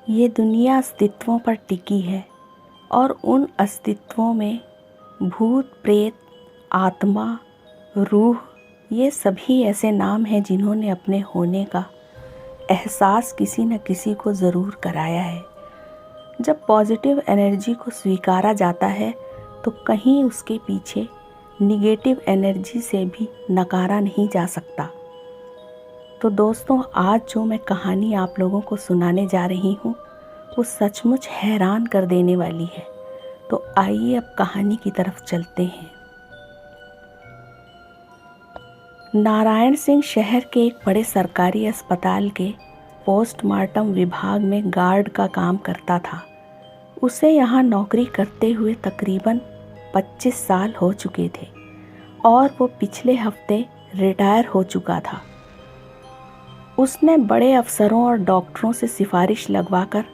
ये दुनिया अस्तित्वों पर टिकी है और उन अस्तित्वों में भूत, प्रेत, आत्मा, रूह, ये सभी ऐसे नाम हैं जिन्होंने अपने होने का एहसास किसी न किसी को ज़रूर कराया है। जब पॉजिटिव एनर्जी को स्वीकारा जाता है तो कहीं उसके पीछे निगेटिव एनर्जी से भी नकारा नहीं जा सकता। तो दोस्तों, आज जो मैं कहानी आप लोगों को सुनाने जा रही हूँ वो सचमुच हैरान कर देने वाली है। तो आइए अब कहानी की तरफ चलते हैं। नारायण सिंह शहर के एक बड़े सरकारी अस्पताल के पोस्टमार्टम विभाग में गार्ड का काम करता था। उसे यहाँ नौकरी करते हुए तकरीबन 25 साल हो चुके थे और वो पिछले हफ्ते रिटायर हो चुका था। उसने बड़े अफसरों और डॉक्टरों से सिफारिश लगवाकर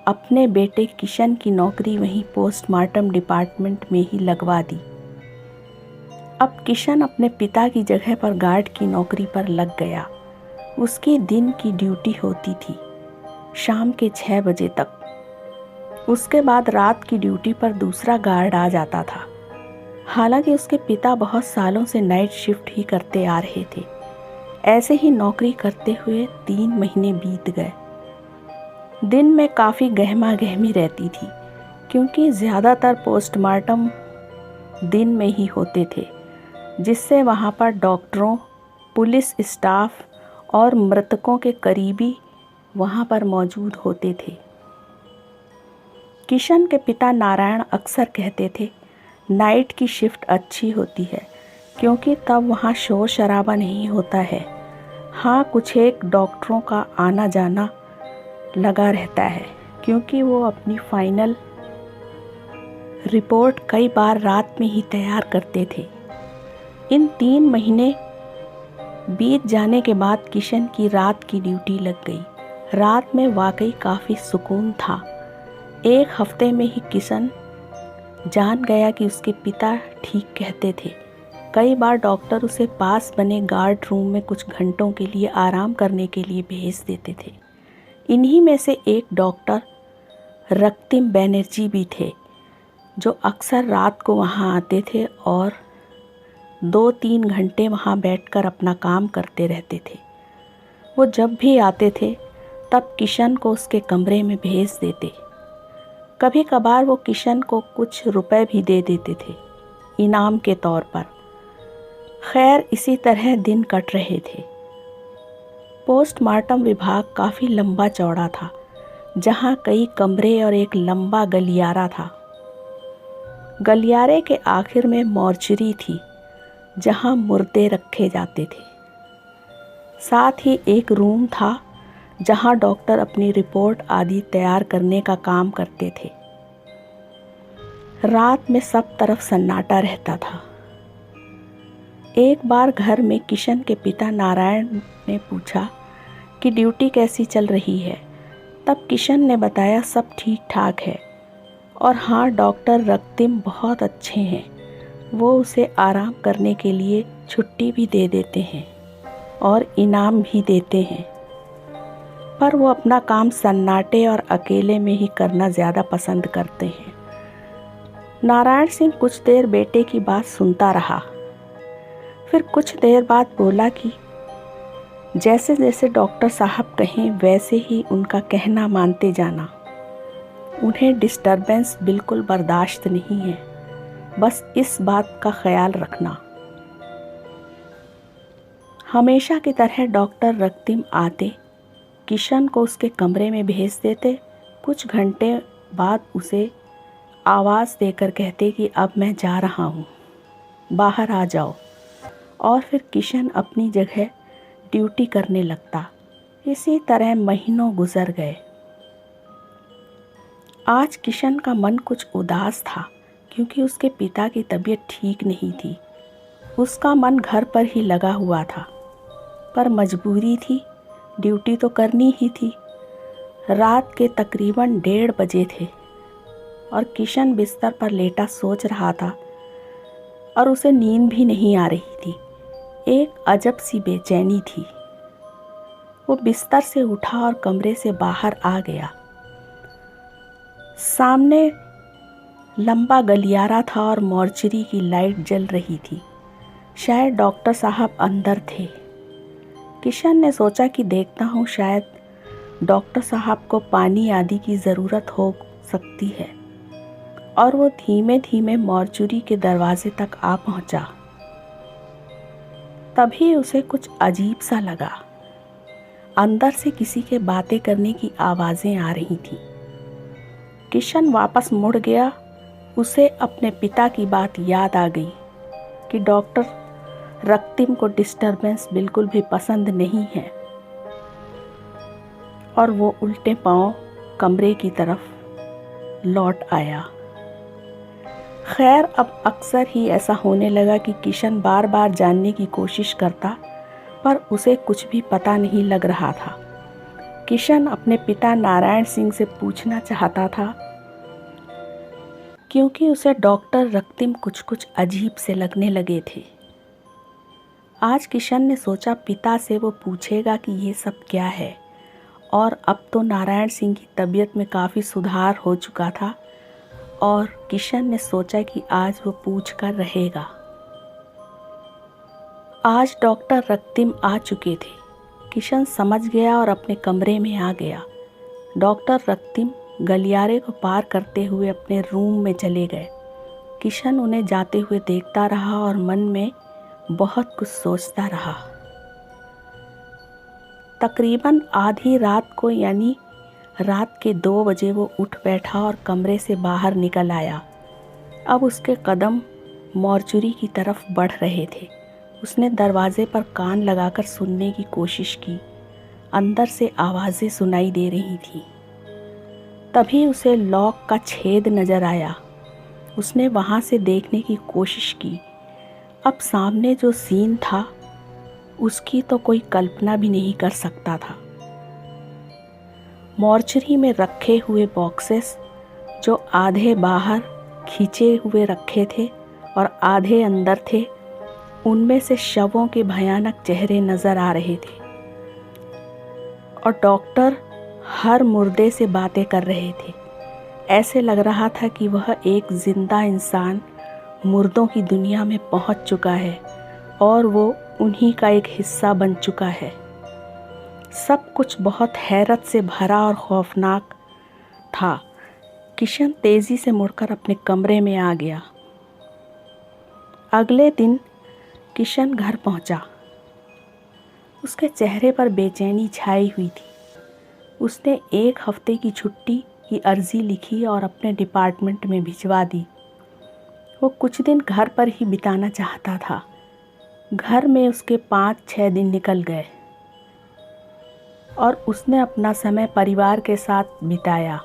अपने बेटे किशन की नौकरी वहीं पोस्टमार्टम डिपार्टमेंट में ही लगवा दी। अब किशन अपने पिता की जगह पर गार्ड की नौकरी पर लग गया। उसकी दिन की ड्यूटी होती थी शाम के 6 बजे तक। उसके बाद रात की ड्यूटी पर दूसरा गार्ड आ जाता था। हालांकि उसके पिता बहुत सालों से नाइट शिफ्ट ही करते आ रहे थे। ऐसे ही नौकरी करते हुए 3 महीने बीत गए। दिन में काफ़ी गहमा गहमी रहती थी क्योंकि ज़्यादातर पोस्टमार्टम दिन में ही होते थे, जिससे वहाँ पर डॉक्टरों, पुलिस स्टाफ और मृतकों के करीबी वहाँ पर मौजूद होते थे। किशन के पिता नारायण अक्सर कहते थे, नाइट की शिफ्ट अच्छी होती है क्योंकि तब वहाँ शोर शराबा नहीं होता है। हाँ, कुछ एक डॉक्टरों का आना जाना लगा रहता है क्योंकि वो अपनी फाइनल रिपोर्ट कई बार रात में ही तैयार करते थे। इन 3 महीने बीत जाने के बाद किशन की रात की ड्यूटी लग गई। रात में वाकई काफ़ी सुकून था। एक हफ्ते में ही किशन जान गया कि उसके पिता ठीक कहते थे। कई बार डॉक्टर उसे पास बने गार्ड रूम में कुछ घंटों के लिए आराम करने के लिए भेज देते थे। इन्हीं में से एक डॉक्टर रक्तिम बैनर्जी भी थे, जो अक्सर रात को वहाँ आते थे और 2-3 घंटे वहाँ बैठकर अपना काम करते रहते थे। वो जब भी आते थे तब किशन को उसके कमरे में भेज देते। कभी कभार वो किशन को कुछ रुपए भी दे देते थे इनाम के तौर पर। खैर, इसी तरह दिन कट रहे थे। पोस्टमार्टम विभाग काफ़ी लंबा चौड़ा था, जहाँ कई कमरे और एक लंबा गलियारा था। गलियारे के आखिर में मॉर्चरी थी, जहाँ मुर्दे रखे जाते थे। साथ ही एक रूम था जहाँ डॉक्टर अपनी रिपोर्ट आदि तैयार करने का काम करते थे। रात में सब तरफ सन्नाटा रहता था। एक बार घर में किशन के पिता नारायण ने पूछा कि ड्यूटी कैसी चल रही है। तब किशन ने बताया सब ठीक ठाक है और हाँ, डॉक्टर रक्तिम बहुत अच्छे हैं। वो उसे आराम करने के लिए छुट्टी भी दे देते हैं और इनाम भी देते हैं, पर वो अपना काम सन्नाटे और अकेले में ही करना ज़्यादा पसंद करते हैं। नारायण सिंह कुछ देर बेटे की बात सुनता रहा। फिर कुछ देर बाद बोला कि जैसे जैसे डॉक्टर साहब कहें वैसे ही उनका कहना मानते जाना। उन्हें डिस्टर्बेंस बिल्कुल बर्दाश्त नहीं है, बस इस बात का ख्याल रखना। हमेशा की तरह डॉक्टर रक्तिम आते, किशन को उसके कमरे में भेज देते। कुछ घंटे बाद उसे आवाज़ देकर कहते कि अब मैं जा रहा हूँ, बाहर आ जाओ। और फिर किशन अपनी जगह ड्यूटी करने लगता। इसी तरह महीनों गुजर गए। आज किशन का मन कुछ उदास था क्योंकि उसके पिता की तबीयत ठीक नहीं थी। उसका मन घर पर ही लगा हुआ था, पर मजबूरी थी, ड्यूटी तो करनी ही थी। रात के तकरीबन 1:30 बजे थे और किशन बिस्तर पर लेटा सोच रहा था और उसे नींद भी नहीं आ रही थी। एक अजब सी बेचैनी थी। वो बिस्तर से उठा और कमरे से बाहर आ गया। सामने लंबा गलियारा था और मॉर्चरी की लाइट जल रही थी। शायद डॉक्टर साहब अंदर थे। किशन ने सोचा कि देखता हूँ, शायद डॉक्टर साहब को पानी आदि की ज़रूरत हो सकती है। और वो धीमे धीमे मॉर्चरी के दरवाजे तक आ पहुँचा। तभी उसे कुछ अजीब सा लगा। अंदर से किसी के बातें करने की आवाज़ें आ रही थीं। किशन वापस मुड़ गया। उसे अपने पिता की बात याद आ गई कि डॉक्टर रक्तिम को डिस्टरबेंस बिल्कुल भी पसंद नहीं है, और वो उल्टे पांव कमरे की तरफ लौट आया। खैर, अब अक्सर ही ऐसा होने लगा कि किशन बार बार जानने की कोशिश करता, पर उसे कुछ भी पता नहीं लग रहा था। किशन अपने पिता नारायण सिंह से पूछना चाहता था, क्योंकि उसे डॉक्टर रक्तिम कुछ अजीब से लगने लगे थे। आज किशन ने सोचा पिता से वो पूछेगा कि ये सब क्या है, और अब तो नारायण सिंह की तबीयत में काफ़ी सुधार हो चुका था, और किशन ने सोचा कि आज वो पूछ कर रहेगा। आज डॉक्टर रक्तिम आ चुके थे। किशन समझ गया और अपने कमरे में आ गया। डॉक्टर रक्तिम गलियारे को पार करते हुए अपने रूम में चले गए। किशन उन्हें जाते हुए देखता रहा और मन में बहुत कुछ सोचता रहा। तकरीबन आधी रात को, यानी रात के 2 बजे वो उठ बैठा और कमरे से बाहर निकल आया। अब उसके कदम मॉर्चरी की तरफ बढ़ रहे थे। उसने दरवाजे पर कान लगाकर सुनने की कोशिश की। अंदर से आवाज़ें सुनाई दे रही थीं। तभी उसे लॉक का छेद नज़र आया। उसने वहाँ से देखने की कोशिश की। अब सामने जो सीन था उसकी तो कोई कल्पना भी नहीं कर सकता था। मॉर्चरी में रखे हुए बॉक्सेस, जो आधे बाहर खींचे हुए रखे थे और आधे अंदर थे, उनमें से शवों के भयानक चेहरे नज़र आ रहे थे, और डॉक्टर हर मुर्दे से बातें कर रहे थे। ऐसे लग रहा था कि वह एक जिंदा इंसान मुर्दों की दुनिया में पहुंच चुका है और वो उन्हीं का एक हिस्सा बन चुका है। सब कुछ बहुत हैरत से भरा और खौफनाक था। किशन तेज़ी से मुड़कर अपने कमरे में आ गया। अगले दिन किशन घर पहुंचा। उसके चेहरे पर बेचैनी छाई हुई थी। उसने 1 हफ्ते की छुट्टी की अर्ज़ी लिखी और अपने डिपार्टमेंट में भिजवा दी। वो कुछ दिन घर पर ही बिताना चाहता था। घर में उसके 5-6 दिन निकल गए और उसने अपना समय परिवार के साथ बिताया।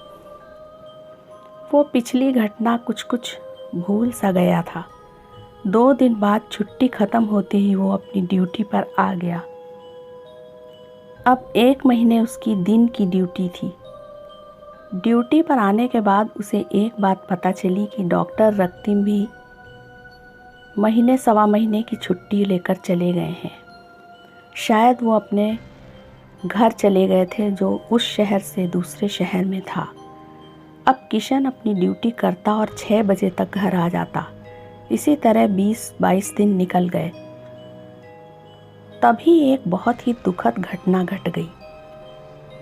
वो पिछली घटना कुछ भूल सा गया था। 2 दिन बाद छुट्टी ख़त्म होते ही वो अपनी ड्यूटी पर आ गया। अब 1 महीने उसकी दिन की ड्यूटी थी। ड्यूटी पर आने के बाद उसे एक बात पता चली कि डॉक्टर रक्तिम भी महीने सवा महीने की छुट्टी लेकर चले गए हैं। शायद वो अपने घर चले गए थे, जो उस शहर से दूसरे शहर में था। अब किशन अपनी ड्यूटी करता और 6 बजे तक घर आ जाता। इसी तरह 20-22 दिन निकल गए। तभी एक बहुत ही दुखद घटना घट गई।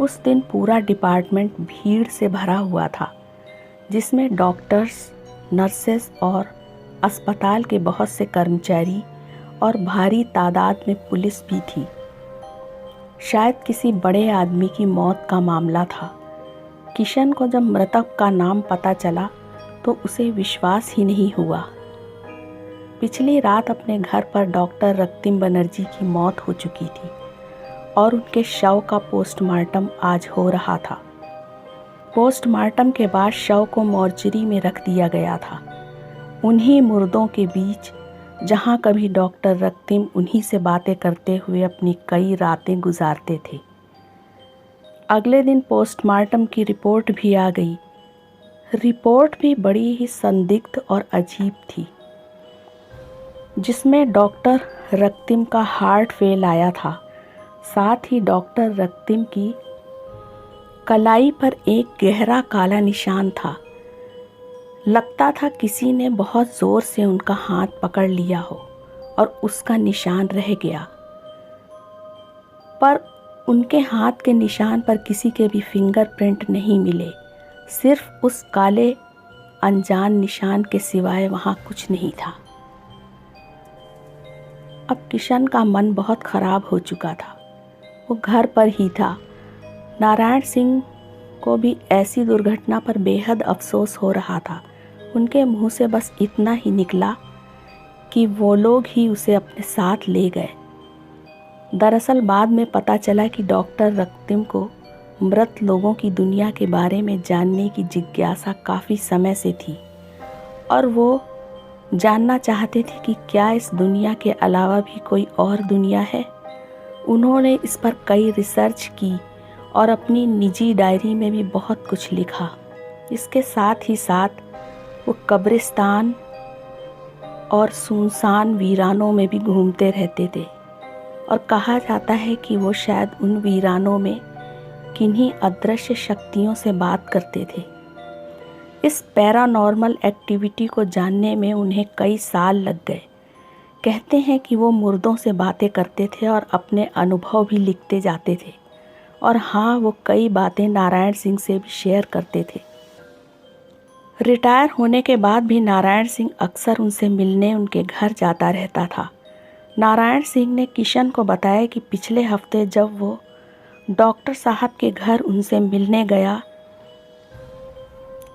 उस दिन पूरा डिपार्टमेंट भीड़ से भरा हुआ था, जिसमें डॉक्टर्स, नर्सेस और अस्पताल के बहुत से कर्मचारी और भारी तादाद में पुलिस भी थी। शायद किसी बड़े आदमी की मौत का मामला था। किशन को जब मृतक का नाम पता चला तो उसे विश्वास ही नहीं हुआ। पिछली रात अपने घर पर डॉक्टर रक्तिम बनर्जी की मौत हो चुकी थी और उनके शव का पोस्टमार्टम आज हो रहा था। पोस्टमार्टम के बाद शव को मॉर्चरी में रख दिया गया था, उन्हीं मुर्दों के बीच जहां कभी डॉक्टर रक्तिम उन्हीं से बातें करते हुए अपनी कई रातें गुजारते थे। अगले दिन पोस्टमार्टम की रिपोर्ट भी आ गई। रिपोर्ट भी बड़ी ही संदिग्ध और अजीब थी, जिसमें डॉक्टर रक्तिम का हार्ट फेल आया था। साथ ही डॉक्टर रक्तिम की कलाई पर एक गहरा काला निशान था। लगता था किसी ने बहुत ज़ोर से उनका हाथ पकड़ लिया हो और उसका निशान रह गया, पर उनके हाथ के निशान पर किसी के भी फिंगरप्रिंट नहीं मिले। सिर्फ उस काले अनजान निशान के सिवाय वहाँ कुछ नहीं था। अब किशन का मन बहुत ख़राब हो चुका था। वो घर पर ही था। नारायण सिंह को भी ऐसी दुर्घटना पर बेहद अफसोस हो रहा था। उनके मुंह से बस इतना ही निकला कि वो लोग ही उसे अपने साथ ले गए। दरअसल बाद में पता चला कि डॉक्टर रক্তিम को मृत लोगों की दुनिया के बारे में जानने की जिज्ञासा काफ़ी समय से थी और वो जानना चाहते थे कि क्या इस दुनिया के अलावा भी कोई और दुनिया है। उन्होंने इस पर कई रिसर्च की और अपनी निजी डायरी में भी बहुत कुछ लिखा। इसके साथ ही साथ वो कब्रिस्तान और सुनसान वीरानों में भी घूमते रहते थे और कहा जाता है कि वो शायद उन वीरानों में किन्हीं अदृश्य शक्तियों से बात करते थे। इस पैरानॉर्मल एक्टिविटी को जानने में उन्हें कई साल लग गए। कहते हैं कि वो मुर्दों से बातें करते थे और अपने अनुभव भी लिखते जाते थे। और हाँ, वो कई बातें नारायण सिंह से भी शेयर करते थे। रिटायर होने के बाद भी नारायण सिंह अक्सर उनसे मिलने उनके घर जाता रहता था। नारायण सिंह ने किशन को बताया कि पिछले हफ्ते जब वो डॉक्टर साहब के घर उनसे मिलने गया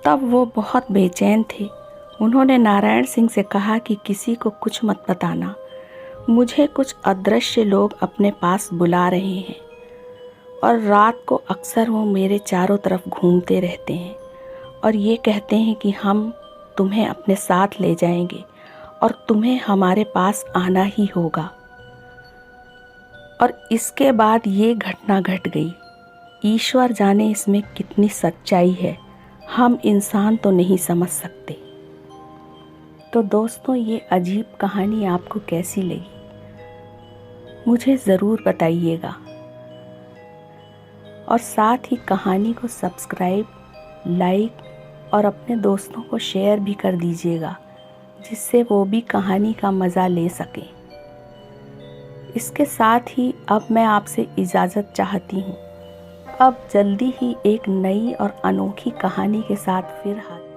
तब वो बहुत बेचैन थे। उन्होंने नारायण सिंह से कहा कि किसी को कुछ मत बताना, मुझे कुछ अदृश्य लोग अपने पास बुला रहे हैं और रात को अक्सर वो मेरे चारों तरफ घूमते रहते हैं और ये कहते हैं कि हम तुम्हें अपने साथ ले जाएंगे और तुम्हें हमारे पास आना ही होगा। और इसके बाद ये घटना घट गई। ईश्वर जाने इसमें कितनी सच्चाई है, हम इंसान तो नहीं समझ सकते। तो दोस्तों, ये अजीब कहानी आपको कैसी लगी मुझे ज़रूर बताइएगा और साथ ही कहानी को सब्सक्राइब, लाइक और अपने दोस्तों को शेयर भी कर दीजिएगा, जिससे वो भी कहानी का मज़ा ले सकें। इसके साथ ही अब मैं आपसे इजाज़त चाहती हूँ। अब जल्दी ही एक नई और अनोखी कहानी के साथ फिर हाजिर